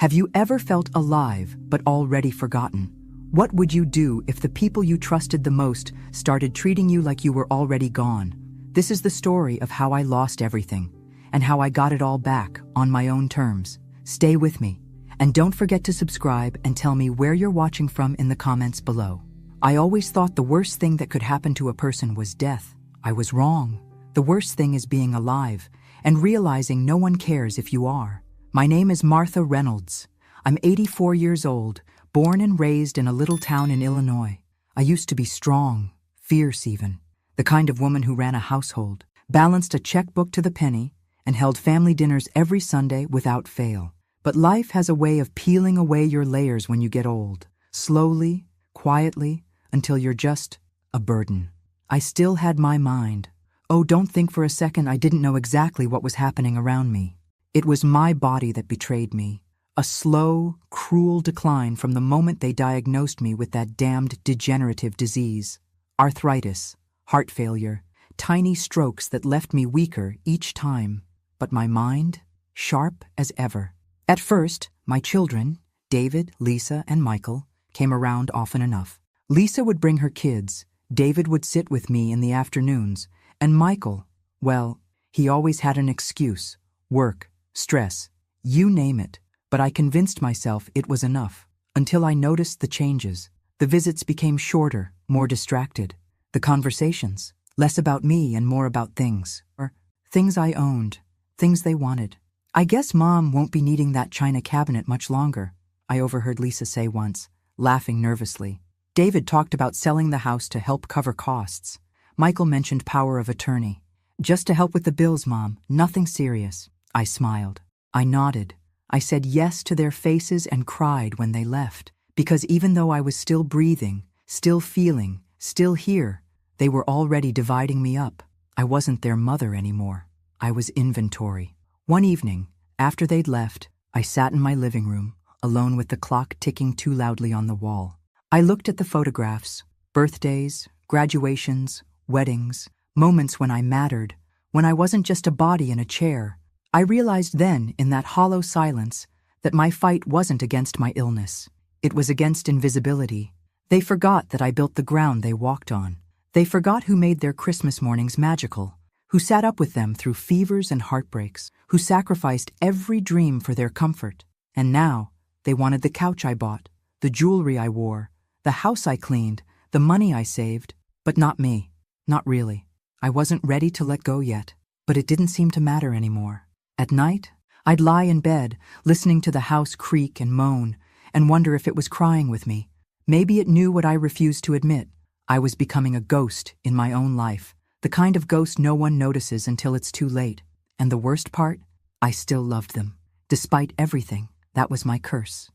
Have you ever felt alive but already forgotten? What would you do if the people you trusted the most started treating you like you were already gone? This is the story of how I lost everything and how I got it all back on my own terms. Stay with me, and don't forget to subscribe and tell me where you're watching from in the comments below. I always thought the worst thing that could happen to a person was death. I was wrong. The worst thing is being alive and realizing no one cares if you are. My name is Martha Reynolds. I'm 84 years old, born and raised in a little town in Illinois. I used to be strong, fierce even, the kind of woman who ran a household, balanced a checkbook to the penny, and held family dinners every Sunday without fail. But life has a way of peeling away your layers when you get old, slowly, quietly, until you're just a burden. I still had my mind. Oh, don't think for a second I didn't know exactly what was happening around me. It was my body that betrayed me. A slow, cruel decline from the moment they diagnosed me with that damned degenerative disease. Arthritis, heart failure, tiny strokes that left me weaker each time. But my mind, sharp as ever. At first, my children, David, Lisa, and Michael, came around often enough. Lisa would bring her kids, David would sit with me in the afternoons, and Michael, well, he always had an excuse. Work, stress, you name it. But I convinced myself it was enough, until I noticed the changes. The visits became shorter, more distracted. The conversations, less about me and more about things. Or things I owned, things they wanted. I guess Mom won't be needing that china cabinet much longer, I overheard Lisa say once, laughing nervously. David talked about selling the house to help cover costs. Michael mentioned power of attorney. Just to help with the bills, Mom, nothing serious. I smiled. I nodded. I said yes to their faces and cried when they left, because even though I was still breathing, still feeling, still here, they were already dividing me up. I wasn't their mother anymore. I was inventory. One evening, after they'd left, I sat in my living room, alone with the clock ticking too loudly on the wall. I looked at the photographs, birthdays, graduations, weddings, moments when I mattered, when I wasn't just a body in a chair. I realized then, in that hollow silence, that my fight wasn't against my illness. It was against invisibility. They forgot that I built the ground they walked on. They forgot who made their Christmas mornings magical, who sat up with them through fevers and heartbreaks, who sacrificed every dream for their comfort. And now, they wanted the couch I bought, the jewelry I wore, the house I cleaned, the money I saved, but not me. Not really. I wasn't ready to let go yet, but it didn't seem to matter anymore. At night, I'd lie in bed, listening to the house creak and moan, and wonder if it was crying with me. Maybe it knew what I refused to admit. I was becoming a ghost in my own life, the kind of ghost no one notices until it's too late. And the worst part? I still loved them. Despite everything, that was my curse.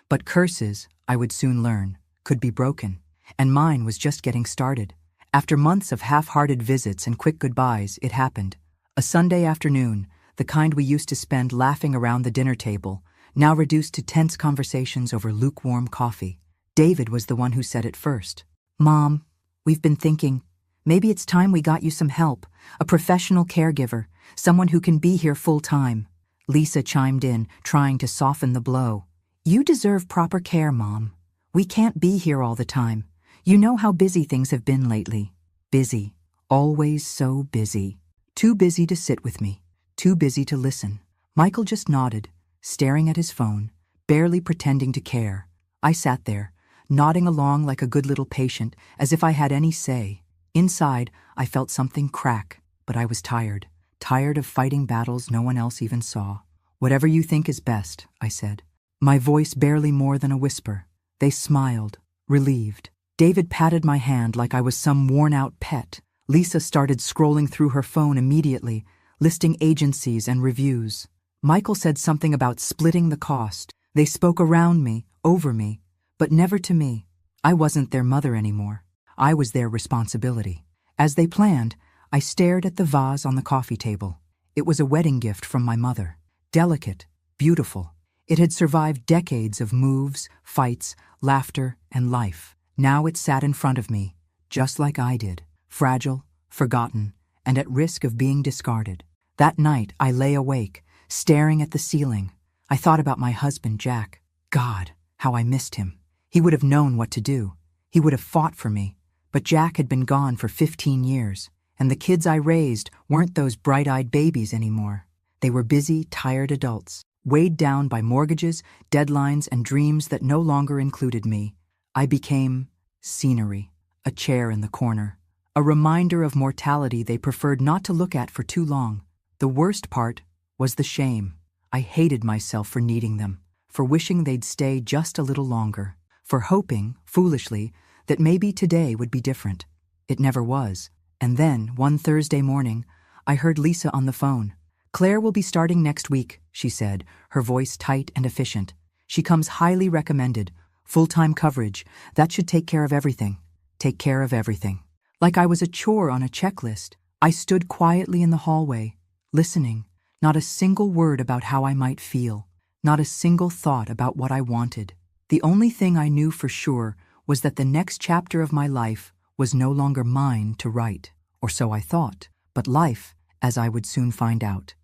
But curses, I would soon learn, could be broken, and mine was just getting started. After months of half-hearted visits and quick goodbyes, it happened. A Sunday afternoon, the kind we used to spend laughing around the dinner table, now reduced to tense conversations over lukewarm coffee. David was the one who said it first. Mom, we've been thinking, maybe it's time we got you some help, a professional caregiver, someone who can be here full-time. Lisa chimed in, trying to soften the blow. You deserve proper care, Mom. We can't be here all the time. You know how busy things have been lately. Busy. Always so busy. Too busy to sit with me. Too busy to listen. Michael just nodded, staring at his phone, barely pretending to care. I sat there, nodding along like a good little patient, as if I had any say. Inside, I felt something crack, but I was tired. Tired of fighting battles no one else even saw. Whatever you think is best, I said. My voice barely more than a whisper. They smiled, relieved. David patted my hand like I was some worn-out pet. Lisa started scrolling through her phone immediately, listing agencies and reviews. Michael said something about splitting the cost. They spoke around me, over me, but never to me. I wasn't their mother anymore. I was their responsibility. As they planned, I stared at the vase on the coffee table. It was a wedding gift from my mother. Delicate, beautiful. It had survived decades of moves, fights, laughter, and life. Now it sat in front of me, just like I did, fragile, forgotten, and at risk of being discarded. That night, I lay awake, staring at the ceiling. I thought about my husband, Jack. God, how I missed him. He would have known what to do. He would have fought for me. But Jack had been gone for 15 years, and the kids I raised weren't those bright-eyed babies anymore. They were busy, tired adults, weighed down by mortgages, deadlines, and dreams that no longer included me. I became scenery, a chair in the corner, a reminder of mortality they preferred not to look at for too long. The worst part was the shame. I hated myself for needing them, for wishing they'd stay just a little longer, for hoping, foolishly, that maybe today would be different. It never was. And then, one Thursday morning, I heard Lisa on the phone. "Claire will be starting next week," she said, her voice tight and efficient. "She comes highly recommended. Full-time coverage. That should take care of everything. Take care of everything." Like I was a chore on a checklist, I stood quietly in the hallway, listening. Not a single word about how I might feel. Not a single thought about what I wanted. The only thing I knew for sure was that the next chapter of my life was no longer mine to write, or so I thought. But life, as I would soon find out,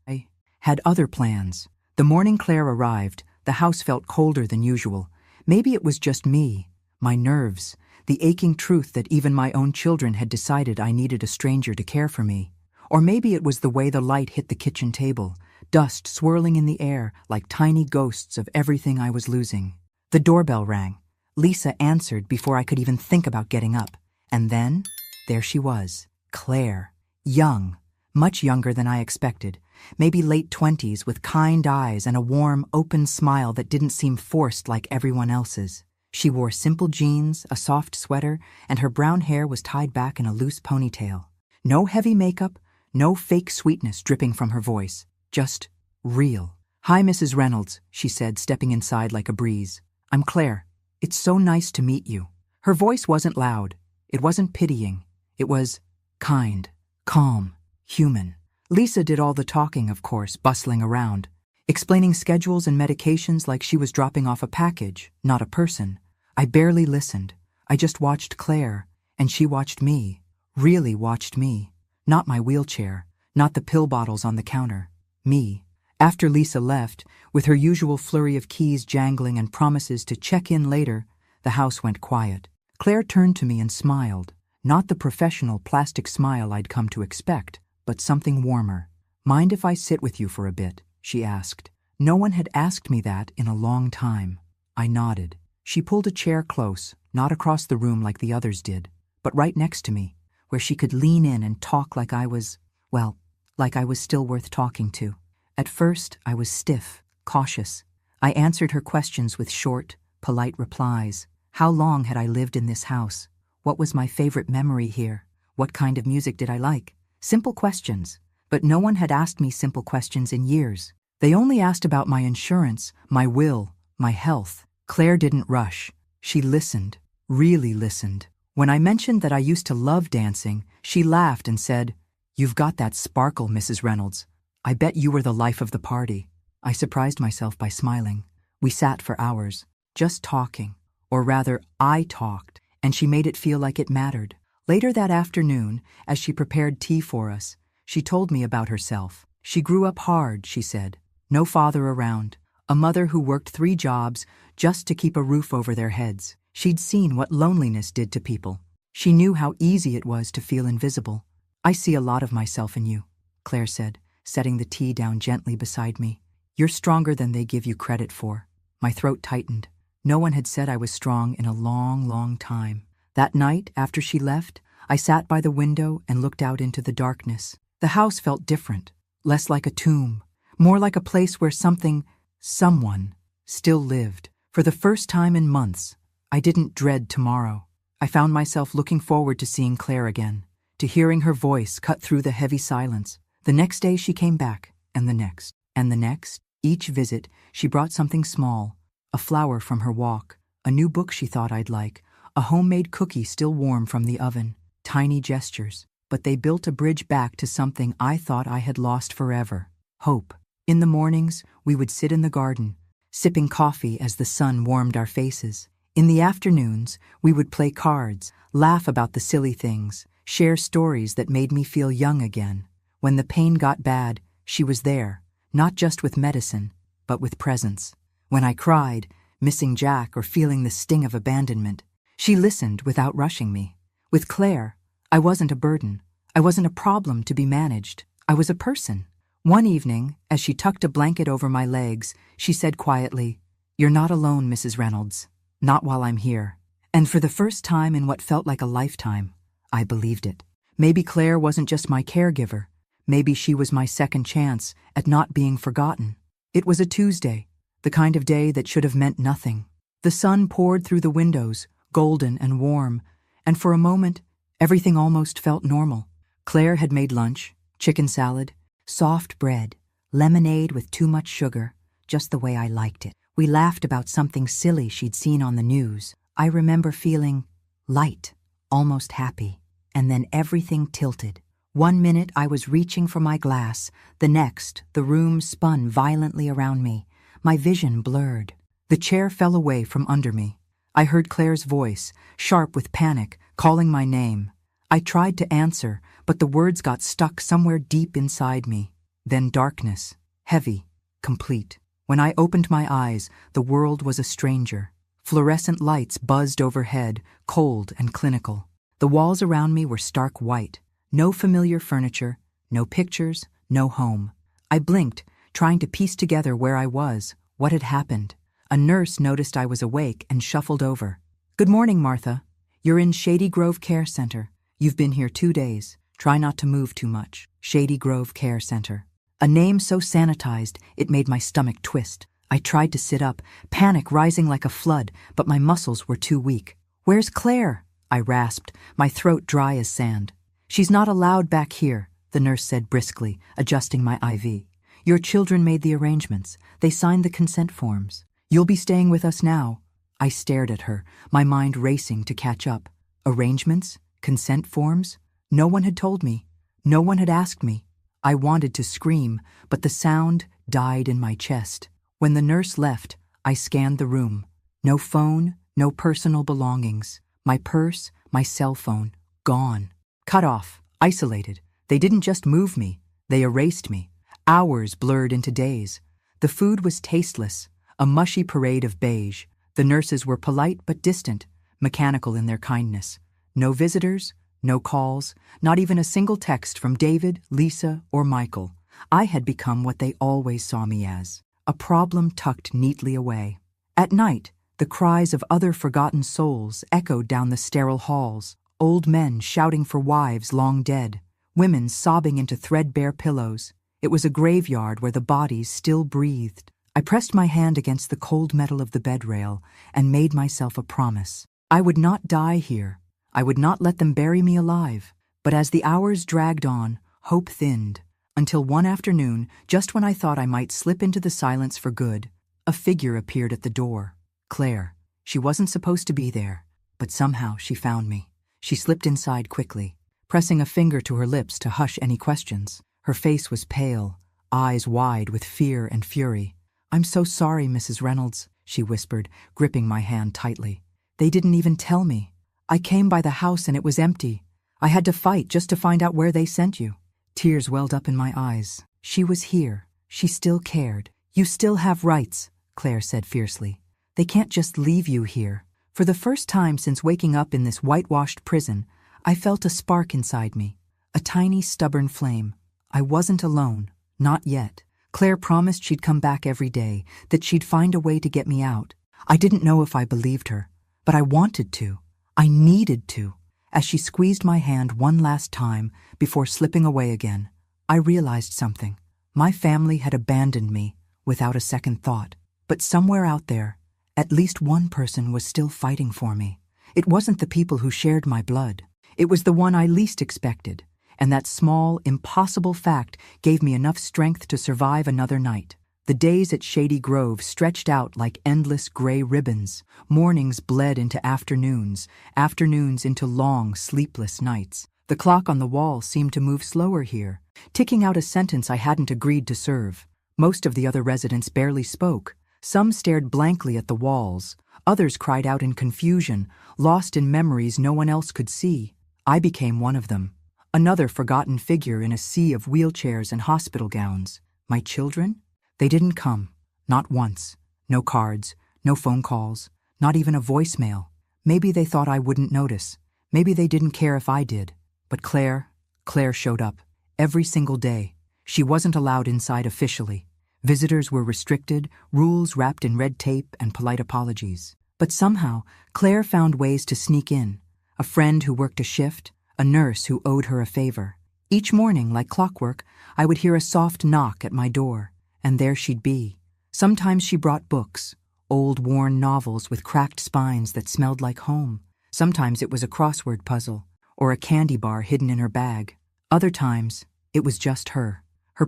had other plans. The morning Claire arrived, the house felt colder than usual. Maybe it was just me, my nerves, the aching truth that even my own children had decided I needed a stranger to care for me. Or maybe it was the way the light hit the kitchen table, dust swirling in the air like tiny ghosts of everything I was losing. The doorbell rang. Lisa answered before I could even think about getting up. And then, there she was, Claire. Young, much younger than I expected. Maybe late 20s with kind eyes and a warm, open smile that didn't seem forced like everyone else's. She wore simple jeans, a soft sweater, and her brown hair was tied back in a loose ponytail. No heavy makeup, no fake sweetness dripping from her voice. Just real. "Hi, Mrs. Reynolds," she said, stepping inside like a breeze. "I'm Claire. It's so nice to meet you." Her voice wasn't loud. It wasn't pitying. It was kind, calm, human. Lisa did all the talking, of course, bustling around, explaining schedules and medications like she was dropping off a package, not a person. I barely listened. I just watched Claire, and she watched me, really watched me. Not my wheelchair, not the pill bottles on the counter. Me. After Lisa left, with her usual flurry of keys jangling and promises to check in later, the house went quiet. Claire turned to me and smiled. Not the professional plastic smile I'd come to expect, but something warmer. "Mind if I sit with you for a bit?" she asked. No one had asked me that in a long time. I nodded. She pulled a chair close, not across the room like the others did, but right next to me, where she could lean in and talk like I was, well, like I was still worth talking to. At first, I was stiff, cautious. I answered her questions with short, polite replies. How long had I lived in this house? What was my favorite memory here? What kind of music did I like? Simple questions. But no one had asked me simple questions in years. They only asked about my insurance, my will, my health. Claire didn't rush. She listened, really listened. When I mentioned that I used to love dancing, she laughed and said, "You've got that sparkle, Mrs. Reynolds. I bet you were the life of the party." I surprised myself by smiling. We sat for hours, just talking. Or rather, I talked, and she made it feel like it mattered. Later that afternoon, as she prepared tea for us, she told me about herself. She grew up hard, she said. No father around. A mother who worked 3 jobs just to keep a roof over their heads. She'd seen what loneliness did to people. She knew how easy it was to feel invisible. "I see a lot of myself in you," Claire said, setting the tea down gently beside me. "You're stronger than they give you credit for." My throat tightened. No one had said I was strong in a long, long time. That night, after she left, I sat by the window and looked out into the darkness. The house felt different, less like a tomb, more like a place where someone, still lived. For the first time in months, I didn't dread tomorrow. I found myself looking forward to seeing Claire again, to hearing her voice cut through the heavy silence. The next day she came back, and the next, and the next. Each visit, she brought something small, a flower from her walk, a new book she thought I'd like, a homemade cookie still warm from the oven. Tiny gestures, but they built a bridge back to something I thought I had lost forever. Hope. In the mornings, we would sit in the garden, sipping coffee as the sun warmed our faces. In the afternoons, we would play cards, laugh about the silly things, share stories that made me feel young again. When the pain got bad, she was there, not just with medicine, but with presence. When I cried, missing Jack or feeling the sting of abandonment, she listened without rushing me. With Claire, I wasn't a burden. I wasn't a problem to be managed. I was a person. One evening, as she tucked a blanket over my legs, she said quietly, "You're not alone, Mrs. Reynolds. Not while I'm here." And for the first time in what felt like a lifetime, I believed it. Maybe Claire wasn't just my caregiver. Maybe she was my second chance at not being forgotten. It was a Tuesday, the kind of day that should have meant nothing. The sun poured through the windows, golden and warm, and for a moment, everything almost felt normal. Claire had made lunch, chicken salad, soft bread, lemonade with too much sugar, just the way I liked it. We laughed about something silly she'd seen on the news. I remember feeling light, almost happy, and then everything tilted. One minute I was reaching for my glass, the next the room spun violently around me. My vision blurred. The chair fell away from under me. I heard Claire's voice, sharp with panic, calling my name. I tried to answer, but the words got stuck somewhere deep inside me. Then darkness, heavy, complete. When I opened my eyes, the world was a stranger. Fluorescent lights buzzed overhead, cold and clinical. The walls around me were stark white. No familiar furniture, no pictures, no home. I blinked, trying to piece together where I was, what had happened. A nurse noticed I was awake and shuffled over. "Good morning, Martha. You're in Shady Grove Care Center. You've been here 2 days. Try not to move too much." Shady Grove Care Center. A name so sanitized, it made my stomach twist. I tried to sit up, panic rising like a flood, but my muscles were too weak. "Where's Claire?" I rasped, my throat dry as sand. "She's not allowed back here," the nurse said briskly, adjusting my IV. "Your children made the arrangements. They signed the consent forms. You'll be staying with us now." I stared at her, my mind racing to catch up. Arrangements? Consent forms? No one had told me. No one had asked me. I wanted to scream, but the sound died in my chest. When the nurse left, I scanned the room. No phone, no personal belongings. My purse, my cell phone, gone. Cut off, isolated. They didn't just move me, they erased me. Hours blurred into days. The food was tasteless, a mushy parade of beige. The nurses were polite but distant, mechanical in their kindness. No visitors, no calls, not even a single text from David, Lisa, or Michael. I had become what they always saw me as, a problem tucked neatly away. At night, the cries of other forgotten souls echoed down the sterile halls, old men shouting for wives long dead, women sobbing into threadbare pillows. It was a graveyard where the bodies still breathed. I pressed my hand against the cold metal of the bed rail and made myself a promise. I would not die here. I would not let them bury me alive. But as the hours dragged on, hope thinned, until one afternoon, just when I thought I might slip into the silence for good, a figure appeared at the door. Claire. She wasn't supposed to be there, but somehow she found me. She slipped inside quickly, pressing a finger to her lips to hush any questions. Her face was pale, eyes wide with fear and fury. "I'm so sorry, Mrs. Reynolds," she whispered, gripping my hand tightly. "They didn't even tell me. I came by the house and it was empty. I had to fight just to find out where they sent you." Tears welled up in my eyes. She was here. She still cared. "You still have rights," Claire said fiercely. "They can't just leave you here." For the first time since waking up in this whitewashed prison, I felt a spark inside me, a tiny, stubborn flame. I wasn't alone, not yet. Claire promised she'd come back every day, that she'd find a way to get me out. I didn't know if I believed her, but I wanted to. I needed to. As she squeezed my hand one last time before slipping away again, I realized something. My family had abandoned me without a second thought. But somewhere out there, at least one person was still fighting for me. It wasn't the people who shared my blood. It was the one I least expected, and that small, impossible fact gave me enough strength to survive another night. The days at Shady Grove stretched out like endless gray ribbons. Mornings bled into afternoons, afternoons into long, sleepless nights. The clock on the wall seemed to move slower here, ticking out a sentence I hadn't agreed to serve. Most of the other residents barely spoke. Some stared blankly at the walls. Others cried out in confusion, lost in memories no one else could see. I became one of them, another forgotten figure in a sea of wheelchairs and hospital gowns. My children? They didn't come. Not once. No cards, no phone calls, not even a voicemail. Maybe they thought I wouldn't notice. Maybe they didn't care if I did. But Claire showed up. Every single day. She wasn't allowed inside officially. Visitors were restricted, rules wrapped in red tape and polite apologies. But somehow, Claire found ways to sneak in. A friend who worked a shift, a nurse who owed her a favor. Each morning, like clockwork, I would hear a soft knock at my door, and there she'd be. Sometimes she brought books, old worn novels with cracked spines that smelled like home. Sometimes it was a crossword puzzle, or a candy bar hidden in her bag. Other times, it was just her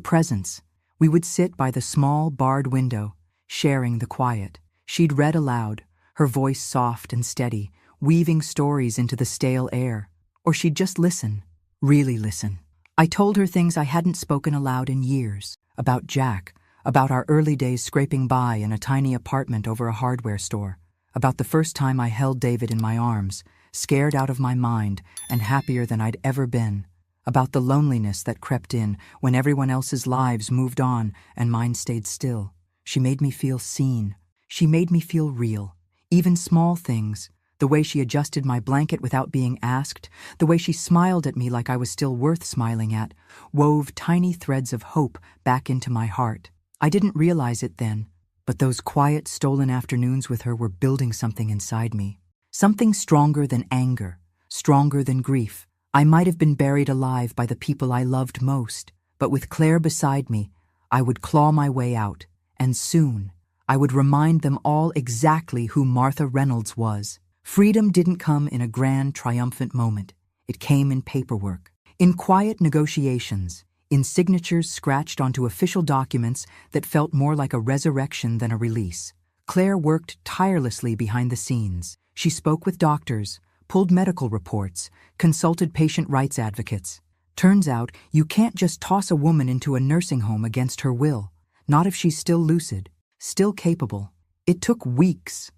presence. We would sit by the small, barred window, sharing the quiet. She'd read aloud, her voice soft and steady, weaving stories into the stale air. Or she'd just listen, really listen. I told her things I hadn't spoken aloud in years, about Jack, about our early days scraping by in a tiny apartment over a hardware store, about the first time I held David in my arms, scared out of my mind and happier than I'd ever been, about the loneliness that crept in when everyone else's lives moved on and mine stayed still. She made me feel seen. She made me feel real. Even small things, the way she adjusted my blanket without being asked, the way she smiled at me like I was still worth smiling at, wove tiny threads of hope back into my heart. I didn't realize it then, but those quiet, stolen afternoons with her were building something inside me. Something stronger than anger, stronger than grief. I might have been buried alive by the people I loved most, but with Claire beside me, I would claw my way out, and soon I would remind them all exactly who Martha Reynolds was. Freedom didn't come in a grand, triumphant moment. It came in paperwork, in quiet negotiations, in signatures scratched onto official documents that felt more like a resurrection than a release. Claire worked tirelessly behind the scenes. She spoke with doctors, pulled medical reports, consulted patient rights advocates. Turns out, you can't just toss a woman into a nursing home against her will, not if she's still lucid, still capable. It took weeks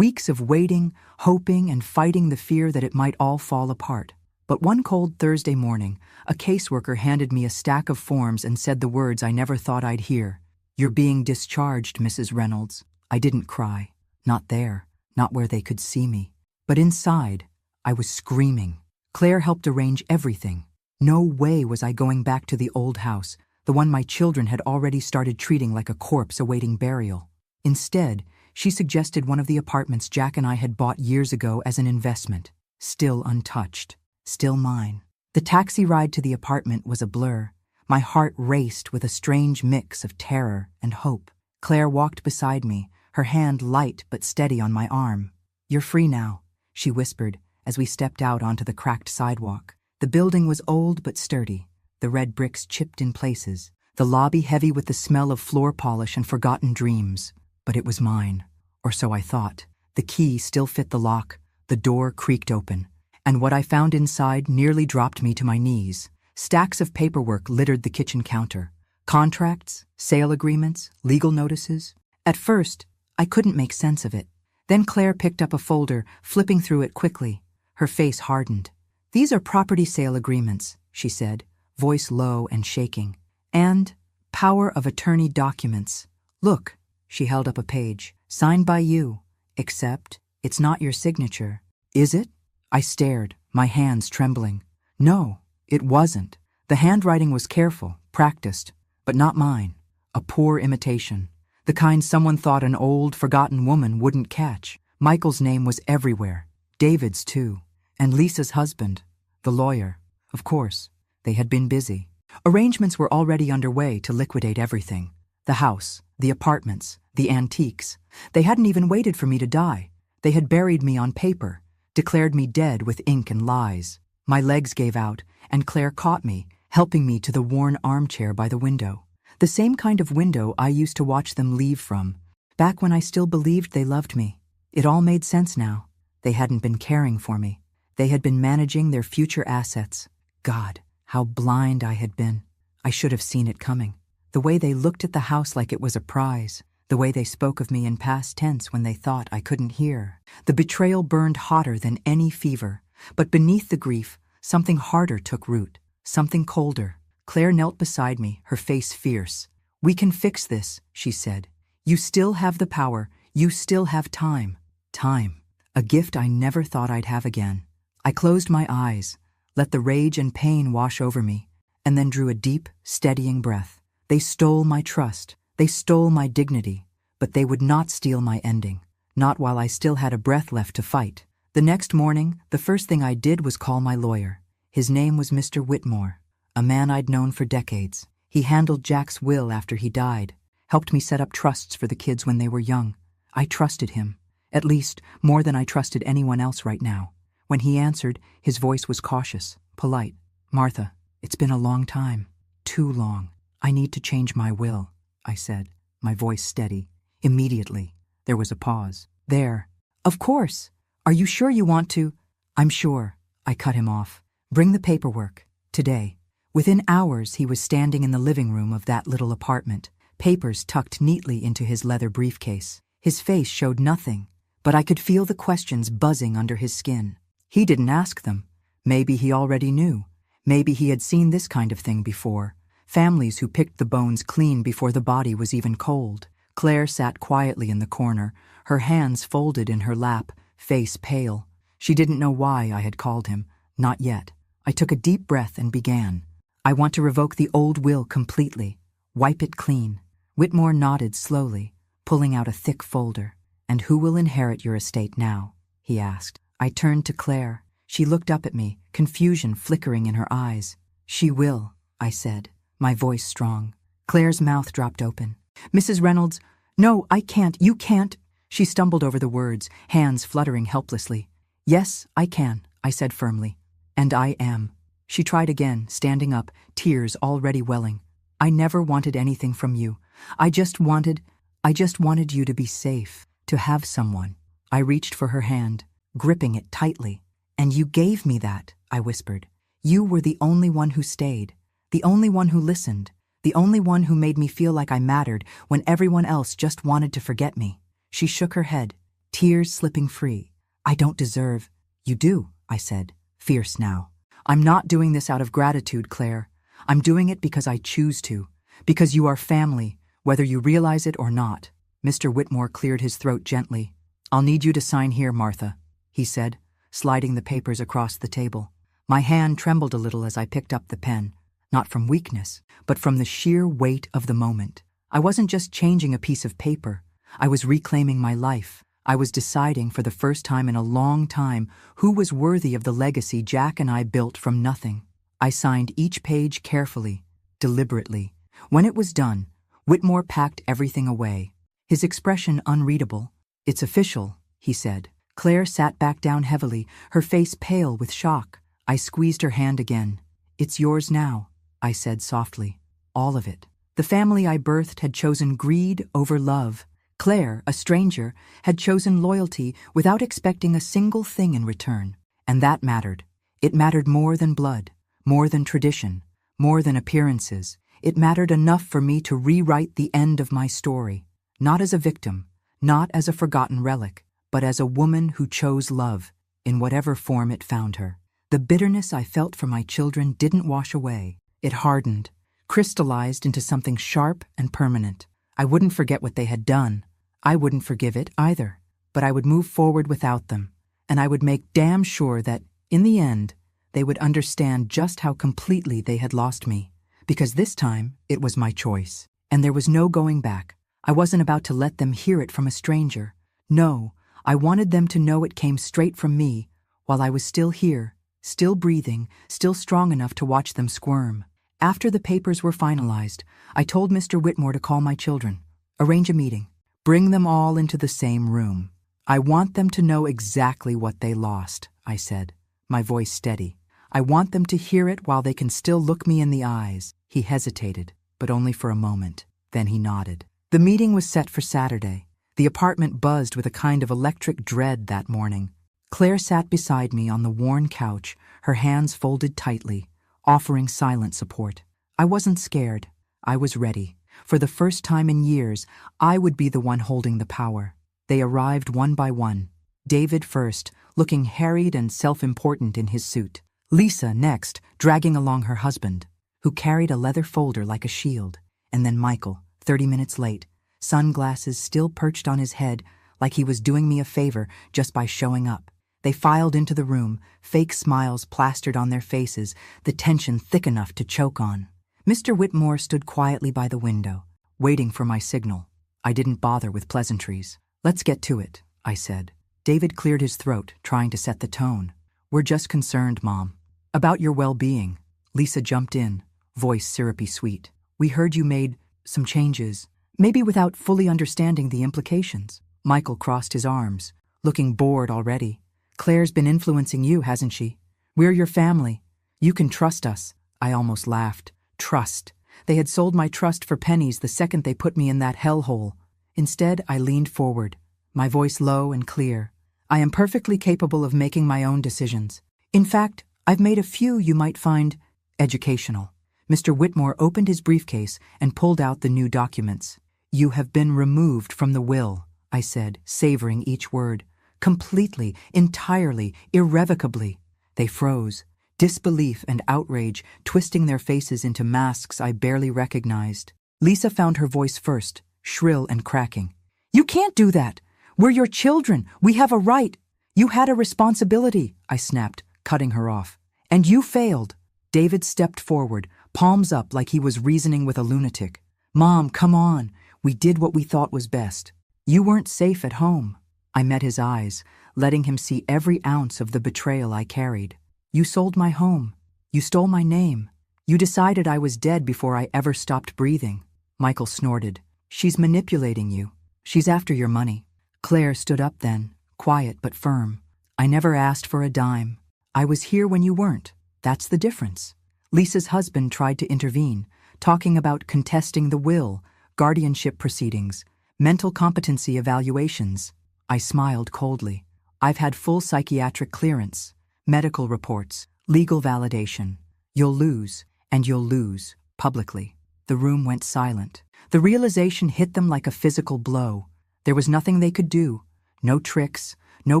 of waiting, hoping, and fighting the fear that it might all fall apart. But one cold Thursday morning, a caseworker handed me a stack of forms and said the words I never thought I'd hear. "You're being discharged, Mrs. Reynolds." I didn't cry. Not there, not where they could see me. But inside, I was screaming. Claire helped arrange everything. No way was I going back to the old house, the one my children had already started treating like a corpse awaiting burial. Instead, she suggested one of the apartments Jack and I had bought years ago as an investment, still untouched, still mine. The taxi ride to the apartment was a blur. My heart raced with a strange mix of terror and hope. Claire walked beside me, her hand light but steady on my arm. "You're free now," she whispered as we stepped out onto the cracked sidewalk. The building was old but sturdy, the red bricks chipped in places, the lobby heavy with the smell of floor polish and forgotten dreams. But it was mine, or so I thought. The key still fit the lock, the door creaked open, and what I found inside nearly dropped me to my knees. Stacks of paperwork littered the kitchen counter. Contracts, sale agreements, legal notices. At first, I couldn't make sense of it. Then Claire picked up a folder, flipping through it quickly. Her face hardened. "These are property sale agreements," she said, voice low and shaking. "And power of attorney documents. Look." She held up a page. "Signed by you. Except, it's not your signature." "Is it?" I stared, my hands trembling. No, it wasn't. The handwriting was careful, practiced, but not mine. A poor imitation. The kind someone thought an old, forgotten woman wouldn't catch. Michael's name was everywhere. David's too. And Lisa's husband, the lawyer. Of course, they had been busy. Arrangements were already underway to liquidate everything. The house, the apartments, the antiques. They hadn't even waited for me to die. They had buried me on paper, declared me dead with ink and lies. My legs gave out, and Claire caught me, helping me to the worn armchair by the window. The same kind of window I used to watch them leave from, back when I still believed they loved me. It all made sense now. They hadn't been caring for me. They had been managing their future assets. God, how blind I had been. I should have seen it coming. The way they looked at the house like it was a prize. The way they spoke of me in past tense when they thought I couldn't hear. The betrayal burned hotter than any fever. But beneath the grief, something harder took root. Something colder. Claire knelt beside me, her face fierce. "We can fix this," she said. You still have the power. You still have time. Time. A gift I never thought I'd have again. I closed my eyes, let the rage and pain wash over me, and then drew a deep, steadying breath. They stole my trust. They stole my dignity. But they would not steal my ending. Not while I still had a breath left to fight. The next morning, the first thing I did was call my lawyer. His name was Mr. Whitmore, a man I'd known for decades. He handled Jack's will after he died, helped me set up trusts for the kids when they were young. I trusted him, at least more than I trusted anyone else right now. When he answered, his voice was cautious, polite. "Martha, it's been a long time. Too long. I need to change my will," I said, my voice steady. Immediately, there was a pause. "There. Of course. Are you sure you want to?" "I'm sure," I cut him off. "Bring the paperwork. Today." Within hours, he was standing in the living room of that little apartment, papers tucked neatly into his leather briefcase. His face showed nothing, but I could feel the questions buzzing under his skin. He didn't ask them. Maybe he already knew. Maybe he had seen this kind of thing before. Families who picked the bones clean before the body was even cold. Claire sat quietly in the corner, her hands folded in her lap, face pale. She didn't know why I had called him. Not yet. I took a deep breath and began. "I want to revoke the old will completely. Wipe it clean." Whitmore nodded slowly, pulling out a thick folder. "And who will inherit your estate now?" he asked. I turned to Claire. She looked up at me, confusion flickering in her eyes. "She will," I said, my voice strong. Claire's mouth dropped open. "Mrs. Reynolds, no, I can't, you can't." She stumbled over the words, hands fluttering helplessly. "Yes, I can," I said firmly. "And I am." She tried again, standing up, tears already welling. "I never wanted anything from you. I just wanted you to be safe, to have someone." I reached for her hand, gripping it tightly. "And you gave me that," I whispered. "You were the only one who stayed, the only one who listened, the only one who made me feel like I mattered when everyone else just wanted to forget me." She shook her head, tears slipping free. "I don't deserve—" "You do," I said, fierce now. "I'm not doing this out of gratitude, Claire. I'm doing it because I choose to, because you are family, whether you realize it or not." Mr. Whitmore cleared his throat gently. "I'll need you to sign here, Martha," he said, sliding the papers across the table. My hand trembled a little as I picked up the pen, not from weakness, but from the sheer weight of the moment. I wasn't just changing a piece of paper. I was reclaiming my life. I was deciding for the first time in a long time who was worthy of the legacy Jack and I built from nothing. I signed each page carefully, deliberately. When it was done, Whitmore packed everything away, his expression unreadable. "It's official," he said. Claire sat back down heavily, her face pale with shock. I squeezed her hand again. "It's yours now," I said softly. "All of it." The family I birthed had chosen greed over love. Claire, a stranger, had chosen loyalty without expecting a single thing in return. And that mattered. It mattered more than blood, more than tradition, more than appearances. It mattered enough for me to rewrite the end of my story, not as a victim, not as a forgotten relic, but as a woman who chose love, in whatever form it found her. The bitterness I felt for my children didn't wash away. It hardened, crystallized into something sharp and permanent. I wouldn't forget what they had done. I wouldn't forgive it either, but I would move forward without them, and I would make damn sure that, in the end, they would understand just how completely they had lost me, because this time it was my choice, and there was no going back. I wasn't about to let them hear it from a stranger. No, I wanted them to know it came straight from me, while I was still here, still breathing, still strong enough to watch them squirm. After the papers were finalized, I told Mr. Whitmore to call my children, arrange a meeting. Bring them all into the same room. "I want them to know exactly what they lost," I said, my voice steady. "I want them to hear it while they can still look me in the eyes." He hesitated, but only for a moment. Then he nodded. The meeting was set for Saturday. The apartment buzzed with a kind of electric dread that morning. Claire sat beside me on the worn couch, her hands folded tightly, offering silent support. I wasn't scared. I was ready. For the first time in years, I would be the one holding the power. They arrived one by one. David first, looking harried and self-important in his suit. Lisa next, dragging along her husband, who carried a leather folder like a shield. And then Michael, 30 minutes late, sunglasses still perched on his head like he was doing me a favor just by showing up. They filed into the room, fake smiles plastered on their faces, the tension thick enough to choke on. Mr. Whitmore stood quietly by the window, waiting for my signal. I didn't bother with pleasantries. "Let's get to it," I said. David cleared his throat, trying to set the tone. "We're just concerned, Mom. About your well-being." Lisa jumped in, voice syrupy sweet. "We heard you made some changes, maybe without fully understanding the implications." Michael crossed his arms, looking bored already. "Claire's been influencing you, hasn't she? We're your family. You can trust us." I almost laughed. Trust. They had sold my trust for pennies the second they put me in that hellhole. Instead, I leaned forward, my voice low and clear. "I am perfectly capable of making my own decisions. In fact, I've made a few you might find educational." Mr. Whitmore opened his briefcase and pulled out the new documents. "You have been removed from the will," I said, savoring each word. "Completely, entirely, irrevocably." They froze, disbelief and outrage twisting their faces into masks I barely recognized. Lisa found her voice first, shrill and cracking. "You can't do that! We're your children! We have a right!" "You had a responsibility," I snapped, cutting her off. "And you failed." David stepped forward, palms up like he was reasoning with a lunatic. "Mom, come on. We did what we thought was best. You weren't safe at home." I met his eyes, letting him see every ounce of the betrayal I carried. "You sold my home. You stole my name. You decided I was dead before I ever stopped breathing." Michael snorted. "She's manipulating you. She's after your money." Claire stood up then, quiet but firm. "I never asked for a dime. I was here when you weren't. That's the difference." Lisa's husband tried to intervene, talking about contesting the will, guardianship proceedings, mental competency evaluations. I smiled coldly. "I've had full psychiatric clearance, medical reports, legal validation. You'll lose, and you'll lose, publicly." The room went silent. The realization hit them like a physical blow. There was nothing they could do. No tricks, no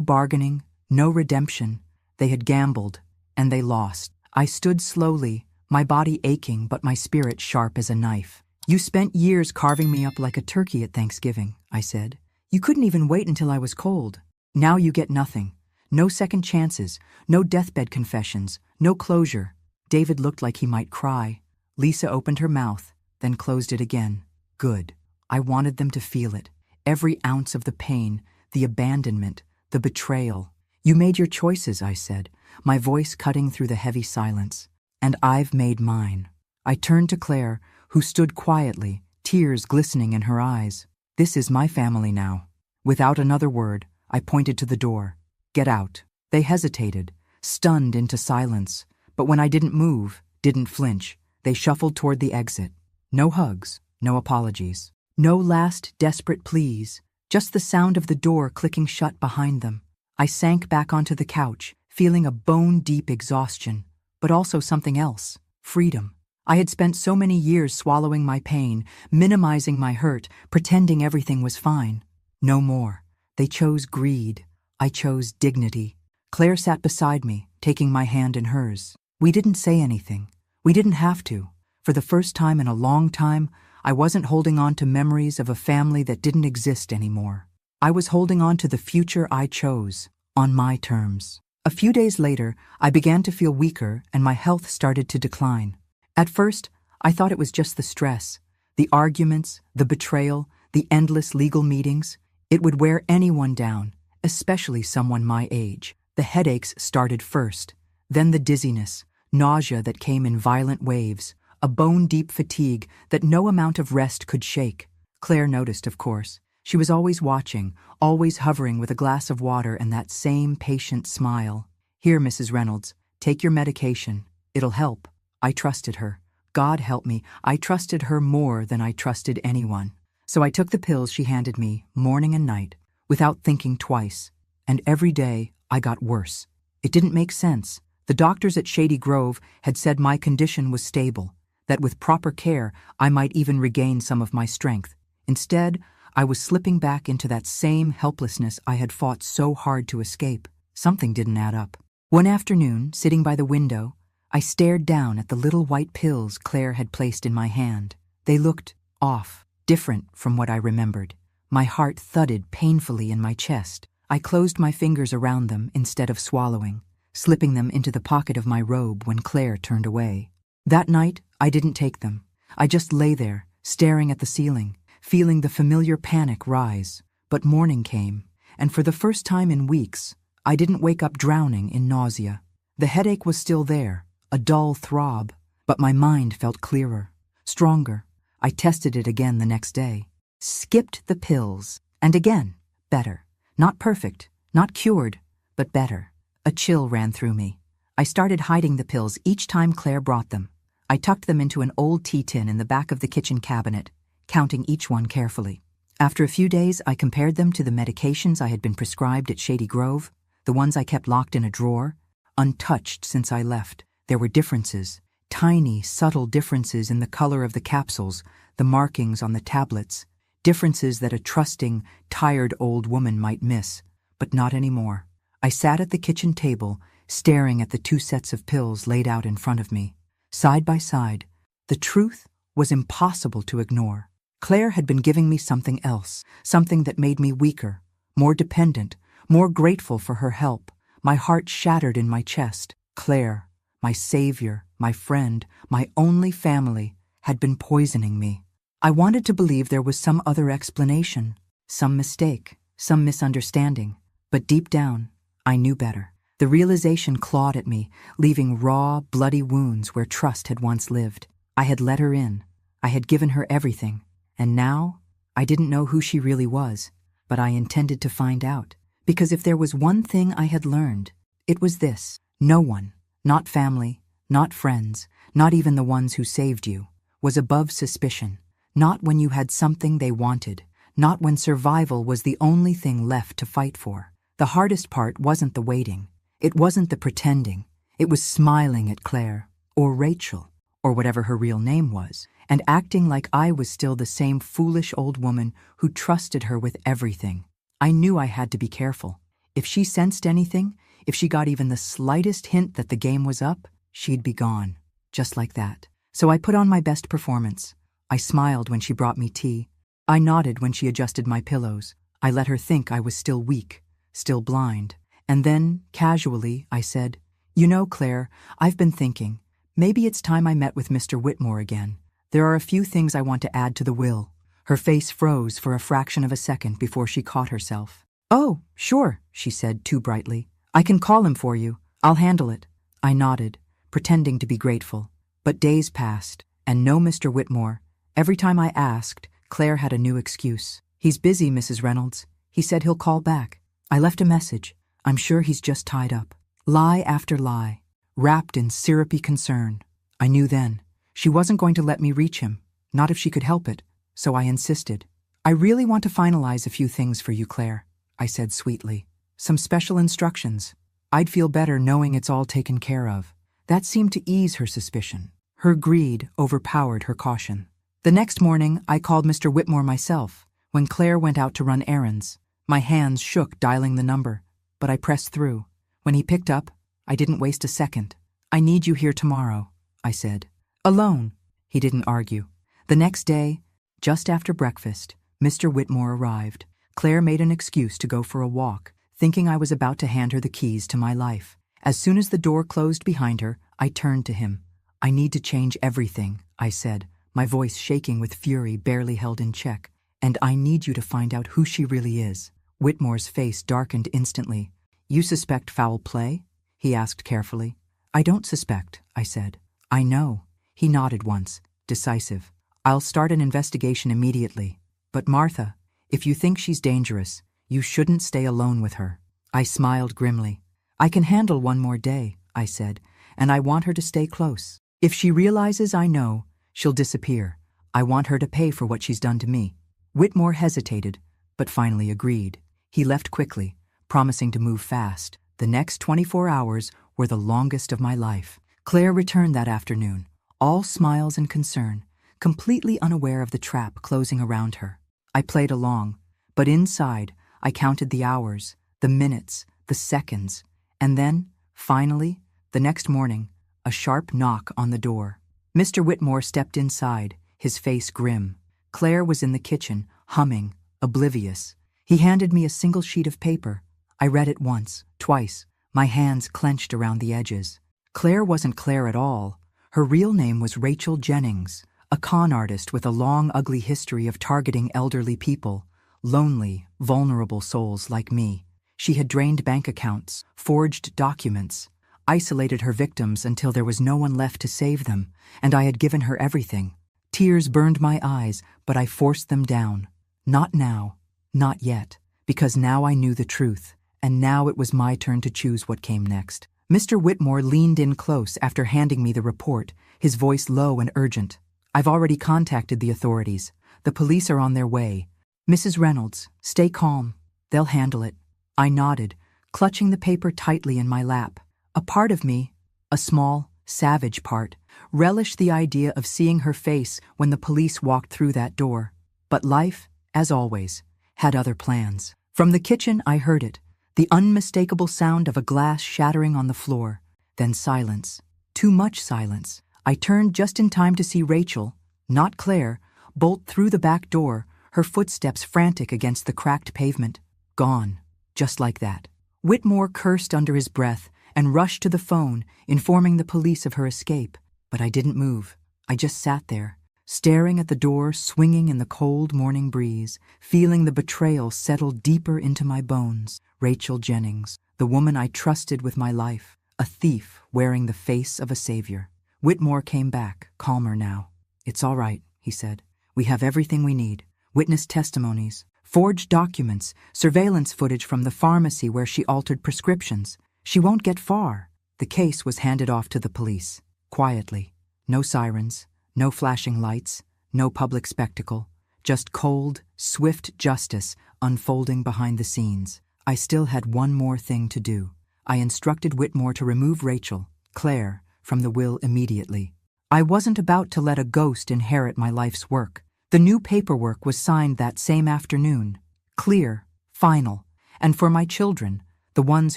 bargaining, no redemption. They had gambled, and they lost. I stood slowly, my body aching but my spirit sharp as a knife. "You spent years carving me up like a turkey at Thanksgiving," I said. "You couldn't even wait until I was cold. Now you get nothing. No second chances, no deathbed confessions, no closure." David looked like he might cry. Lisa opened her mouth, then closed it again. Good. I wanted them to feel it. Every ounce of the pain, the abandonment, the betrayal. "You made your choices," I said, my voice cutting through the heavy silence. "And I've made mine." I turned to Claire, who stood quietly, tears glistening in her eyes. "This is my family now." Without another word, I pointed to the door. "Get out." They hesitated, stunned into silence, but when I didn't move, didn't flinch, they shuffled toward the exit. No hugs, no apologies, no last desperate pleas, just the sound of the door clicking shut behind them. I sank back onto the couch, feeling a bone-deep exhaustion, but also something else, freedom. I had spent so many years swallowing my pain, minimizing my hurt, pretending everything was fine. No more. They chose greed. I chose dignity. Claire sat beside me, taking my hand in hers. We didn't say anything. We didn't have to. For the first time in a long time, I wasn't holding on to memories of a family that didn't exist anymore. I was holding on to the future I chose, on my terms. A few days later, I began to feel weaker and my health started to decline. At first, I thought it was just the stress, the arguments, the betrayal, the endless legal meetings. It would wear anyone down, especially someone my age. The headaches started first, then the dizziness, nausea that came in violent waves, a bone-deep fatigue that no amount of rest could shake. Claire noticed, of course. She was always watching, always hovering with a glass of water and that same patient smile. "Here, Mrs. Reynolds, take your medication. It'll help." I trusted her. God help me, I trusted her more than I trusted anyone. So I took the pills she handed me, morning and night, without thinking twice. And every day, I got worse. It didn't make sense. The doctors at Shady Grove had said my condition was stable, that with proper care, I might even regain some of my strength. Instead, I was slipping back into that same helplessness I had fought so hard to escape. Something didn't add up. One afternoon, sitting by the window, I stared down at the little white pills Claire had placed in my hand. They looked off. different from what I remembered. My heart thudded painfully in my chest. I closed my fingers around them instead of swallowing, slipping them into the pocket of my robe when Claire turned away. That night, I didn't take them. I just lay there, staring at the ceiling, feeling the familiar panic rise. But morning came, and for the first time in weeks, I didn't wake up drowning in nausea. The headache was still there, a dull throb, but my mind felt clearer, stronger. I tested it again the next day. Skipped the pills, and again, better. Not perfect, not cured, but better. A chill ran through me. I started hiding the pills each time Claire brought them. I tucked them into an old tea tin in the back of the kitchen cabinet, counting each one carefully. After a few days, I compared them to the medications I had been prescribed at Shady Grove, the ones I kept locked in a drawer, untouched since I left. There were differences, tiny, subtle differences in the color of the capsules, the markings on the tablets, differences that a trusting, tired old woman might miss, but not anymore. I sat at the kitchen table, staring at the 2 sets of pills laid out in front of me. Side by side, the truth was impossible to ignore. Claire had been giving me something else, something that made me weaker, more dependent, more grateful for her help. My heart shattered in my chest. Claire, my savior, my friend, my only family, had been poisoning me. I wanted to believe there was some other explanation, some mistake, some misunderstanding, but deep down, I knew better. The realization clawed at me, leaving raw, bloody wounds where trust had once lived. I had let her in. I had given her everything. And now, I didn't know who she really was, but I intended to find out. Because if there was one thing I had learned, it was this. No one, not family, not friends, not even the ones who saved you, was above suspicion. Not when you had something they wanted, not when survival was the only thing left to fight for. The hardest part wasn't the waiting. It wasn't the pretending. It was smiling at Claire, or Rachel, or whatever her real name was, and acting like I was still the same foolish old woman who trusted her with everything. I knew I had to be careful. If she sensed anything, if she got even the slightest hint that the game was up, she'd be gone, just like that. So I put on my best performance. I smiled when she brought me tea. I nodded when she adjusted my pillows. I let her think I was still weak, still blind. And then, casually, I said, "You know, Claire, I've been thinking, maybe it's time I met with Mr. Whitmore again. There are a few things I want to add to the will." Her face froze for a fraction of a second before she caught herself. "Oh, sure," she said too brightly. "I can call him for you. I'll handle it." I nodded, pretending to be grateful. But days passed, and no Mr. Whitmore. Every time I asked, Claire had a new excuse. "He's busy, Mrs. Reynolds. He said he'll call back." I left a message. "I'm sure he's just tied up." Lie after lie, wrapped in syrupy concern. I knew then. She wasn't going to let me reach him, not if she could help it, so I insisted. "I really want to finalize a few things for you, Claire," I said sweetly. "Some special instructions. I'd feel better knowing it's all taken care of." That seemed to ease her suspicion. Her greed overpowered her caution. The next morning, I called Mr. Whitmore myself, when Claire went out to run errands. My hands shook dialing the number, but I pressed through. When he picked up, I didn't waste a second. "I need you here tomorrow," I said. "Alone." He didn't argue. The next day, just after breakfast, Mr. Whitmore arrived. Claire made an excuse to go for a walk, thinking I was about to hand her the keys to my life. As soon as the door closed behind her, I turned to him. "I need to change everything," I said, my voice shaking with fury barely held in check. "And I need you to find out who she really is." Whitmore's face darkened instantly. "You suspect foul play?" he asked carefully. "I don't suspect," I said. "I know." He nodded once, decisive. "I'll start an investigation immediately. But Martha, if you think she's dangerous, you shouldn't stay alone with her." I smiled grimly. "I can handle one more day," I said, "and I want her to stay close. If she realizes I know, she'll disappear. I want her to pay for what she's done to me." Whitmore hesitated, but finally agreed. He left quickly, promising to move fast. The next 24 hours were the longest of my life. Claire returned that afternoon, all smiles and concern, completely unaware of the trap closing around her. I played along, but inside, I counted the hours, the minutes, the seconds, and then, finally, the next morning, a sharp knock on the door. Mr. Whitmore stepped inside, his face grim. Claire was in the kitchen, humming, oblivious. He handed me a single sheet of paper. I read it once, twice, my hands clenched around the edges. Claire wasn't Claire at all. Her real name was Rachel Jennings, a con artist with a long, ugly history of targeting elderly people, lonely, vulnerable souls like me. She had drained bank accounts, forged documents, isolated her victims until there was no one left to save them, and I had given her everything. Tears burned my eyes, but I forced them down. Not now, not yet, because now I knew the truth, and now it was my turn to choose what came next. Mr. Whitmore leaned in close after handing me the report, his voice low and urgent. I've already contacted the authorities. The police are on their way. Mrs. Reynolds, stay calm. They'll handle it. I nodded, clutching the paper tightly in my lap. A part of me, a small, savage part, relished the idea of seeing her face when the police walked through that door. But life, as always, had other plans. From the kitchen I heard it, the unmistakable sound of a glass shattering on the floor. Then silence. Too much silence. I turned just in time to see Rachel, not Claire, bolt through the back door, her footsteps frantic against the cracked pavement. Gone. Just like that. Whitmore cursed under his breath and rushed to the phone, informing the police of her escape. But I didn't move. I just sat there, staring at the door swinging in the cold morning breeze, feeling the betrayal settle deeper into my bones. Rachel Jennings, the woman I trusted with my life, a thief wearing the face of a savior. Whitmore came back, calmer now. It's all right, he said. We have everything we need. Witness testimonies, forged documents, surveillance footage from the pharmacy where she altered prescriptions. She won't get far. The case was handed off to the police, quietly. No sirens, no flashing lights, no public spectacle. Just cold, swift justice unfolding behind the scenes. I still had one more thing to do. I instructed Whitmore to remove Rachel, Claire, from the will immediately. I wasn't about to let a ghost inherit my life's work. The new paperwork was signed that same afternoon. Clear, final. And for my children, the ones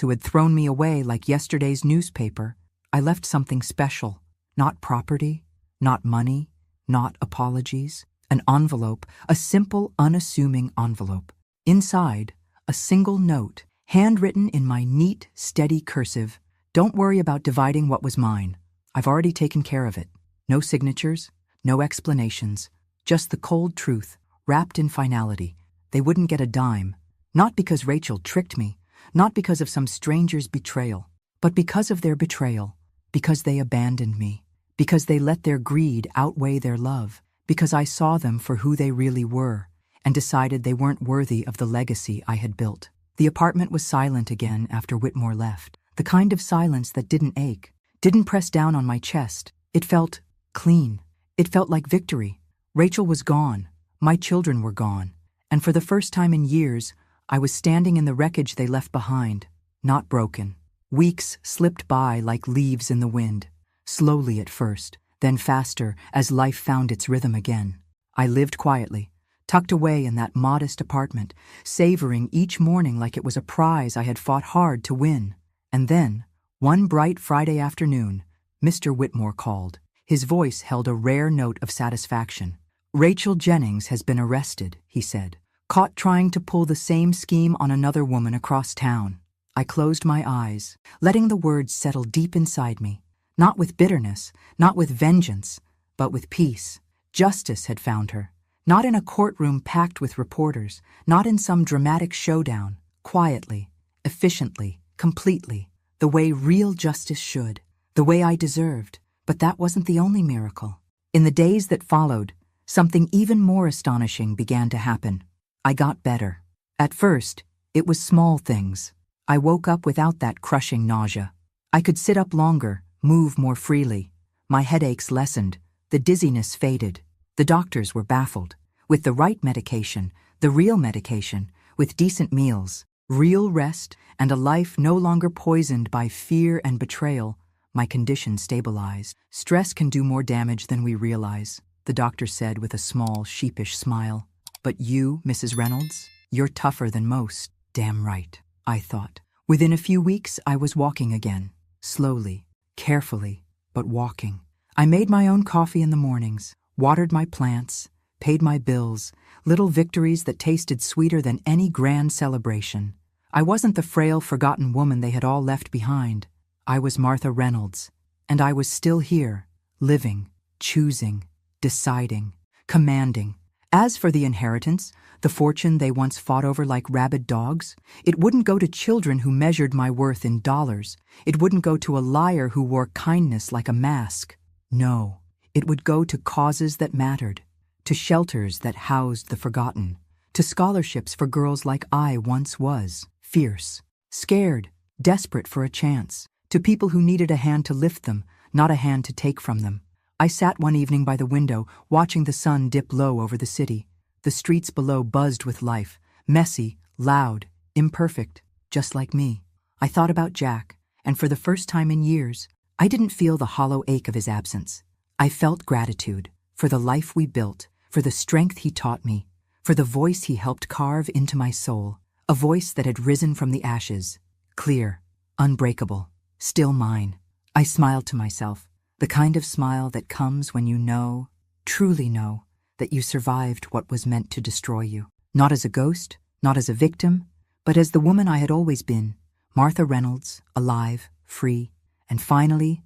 who had thrown me away like yesterday's newspaper, I left something special. Not property, not money, not apologies. An envelope, a simple, unassuming envelope. Inside, a single note, handwritten in my neat, steady cursive. Don't worry about dividing what was mine. I've already taken care of it. No signatures, no explanations, just the cold truth, wrapped in finality. They wouldn't get a dime. Not because Rachel tricked me, not because of some stranger's betrayal, but because of their betrayal, because they abandoned me, because they let their greed outweigh their love, because I saw them for who they really were, and decided they weren't worthy of the legacy I had built. The apartment was silent again after Whitmore left, the kind of silence that didn't ache, didn't press down on my chest. It felt clean. It felt like victory. Rachel was gone. My children were gone. And for the first time in years, I was standing in the wreckage they left behind, not broken. Weeks slipped by like leaves in the wind, slowly at first, then faster as life found its rhythm again. I lived quietly, tucked away in that modest apartment, savoring each morning like it was a prize I had fought hard to win. And then, one bright Friday afternoon, Mr. Whitmore called. His voice held a rare note of satisfaction. Rachel Jennings has been arrested, he said, caught trying to pull the same scheme on another woman across town. I closed my eyes, letting the words settle deep inside me. Not with bitterness, not with vengeance, but with peace. Justice had found her. Not in a courtroom packed with reporters, not in some dramatic showdown. Quietly, efficiently, completely, the way real justice should, the way I deserved. But that wasn't the only miracle. In the days that followed, something even more astonishing began to happen. I got better. At first, it was small things. I woke up without that crushing nausea. I could sit up longer, move more freely. My headaches lessened. The dizziness faded. The doctors were baffled. With the right medication, the real medication, with decent meals, real rest, and a life no longer poisoned by fear and betrayal, my condition stabilized. Stress can do more damage than we realize, the doctor said with a small, sheepish smile. But you, Mrs. Reynolds, you're tougher than most. Damn right, I thought. Within a few weeks, I was walking again. Slowly, carefully, but walking. I made my own coffee in the mornings, watered my plants, paid my bills, little victories that tasted sweeter than any grand celebration. I wasn't the frail, forgotten woman they had all left behind. I was Martha Reynolds, and I was still here, living, choosing, deciding, commanding. As for the inheritance, the fortune they once fought over like rabid dogs, it wouldn't go to children who measured my worth in dollars. It wouldn't go to a liar who wore kindness like a mask. No, it would go to causes that mattered, to shelters that housed the forgotten, to scholarships for girls like I once was, fierce, scared, desperate for a chance, to people who needed a hand to lift them, not a hand to take from them. I sat one evening by the window, watching the sun dip low over the city. The streets below buzzed with life, messy, loud, imperfect, just like me. I thought about Jack, and for the first time in years, I didn't feel the hollow ache of his absence. I felt gratitude for the life we built, for the strength he taught me, for the voice he helped carve into my soul, a voice that had risen from the ashes, clear, unbreakable, still mine. I smiled to myself, the kind of smile that comes when you know, truly know, that you survived what was meant to destroy you. Not as a ghost, not as a victim, but as the woman I had always been, Martha Reynolds, alive, free, and finally,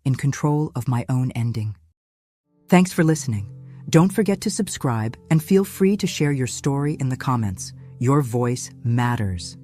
in control of my own ending. Thanks for listening. Don't forget to subscribe and feel free to share your story in the comments. Your voice matters.